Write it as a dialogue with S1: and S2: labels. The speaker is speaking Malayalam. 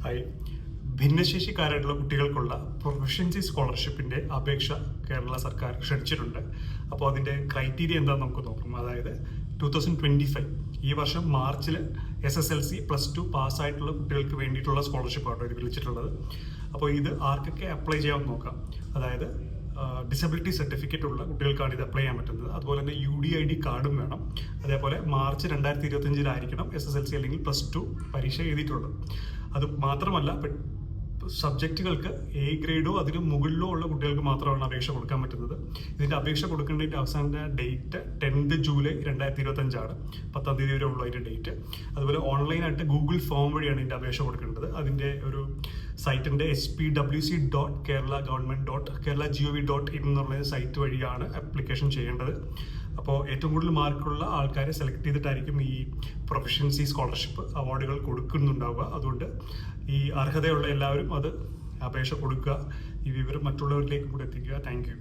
S1: ആയി ഭിന്നശേഷിക്കാരായിട്ടുള്ള കുട്ടികൾക്കുള്ള പ്രൊഫഷൻസി സ്കോളർഷിപ്പിൻ്റെ അപേക്ഷ കേരള സർക്കാർ ക്ഷണിച്ചിട്ടുണ്ട്. അപ്പോൾ അതിൻ്റെ ക്രൈറ്റീരിയ എന്താണെന്ന് നമുക്ക് നോക്കാം. അതായത് 2025 ഈ വർഷം മാർച്ചിൽ SSLC +2 പാസ്സായിട്ടുള്ള കുട്ടികൾക്ക് വേണ്ടിയിട്ടുള്ള സ്കോളർഷിപ്പാണ് ഇത് വിളിച്ചിട്ടുള്ളത്. അപ്പോൾ ഇത് ആർക്കൊക്കെ അപ്ലൈ ചെയ്യാമെന്ന് നോക്കാം. അതായത് ഡിസബിലിറ്റി സർട്ടിഫിക്കറ്റ് ഉള്ള കുട്ടികൾക്കാണ് ഇത് അപ്ലൈ ചെയ്യാൻ പറ്റുന്നത്. അതുപോലെ തന്നെ UDID കാർഡും വേണം. അതേപോലെ മാർച്ച് 2025 SSLC അല്ലെങ്കിൽ +2 പരീക്ഷ എഴുതിയിട്ടുള്ളത്. അത് മാത്രമല്ല സബ്ജക്റ്റുകൾക്ക് A ഗ്രേഡോ അതിന് മുകളിലോ ഉള്ള കുട്ടികൾക്ക് മാത്രമാണ് അപേക്ഷ കൊടുക്കാൻ പറ്റുന്നത്. ഇതിൻ്റെ അപേക്ഷ കൊടുക്കേണ്ടതിൻ്റെ അവസാന ഡേറ്റ് 10 ജൂലൈ 2025 10 തീയതി വരെ ഉള്ളൂ അതിൻ്റെ ഡേറ്റ്. അതുപോലെ ഓൺലൈനായിട്ട് ഗൂഗിൾ ഫോം വഴിയാണ് ഇതിൻ്റെ അപേക്ഷ കൊടുക്കേണ്ടത്. അതിൻ്റെ ഒരു സൈറ്റിൻ്റെ spwc.kerala.gov.in എന്നുള്ള സൈറ്റ് വഴിയാണ് ആപ്ലിക്കേഷൻ ചെയ്യേണ്ടത്. അപ്പോൾ ഏറ്റവും കൂടുതൽ മാർക്കുള്ള ആൾക്കാരെ സെലക്ട് ചെയ്തിട്ടായിരിക്കും ഈ പ്രൊഫഷൻസി സ്കോളർഷിപ്പ് അവാർഡുകൾ കൊടുക്കുന്നുണ്ടാവുക. അതുകൊണ്ട് ഈ അർഹതയുള്ള എല്ലാവരും അത് അപേക്ഷ കൊടുക്കുക. ഈ വിവരം മറ്റുള്ളവരിലേക്ക് കൂടെ എത്തിക്കുക. Thank you.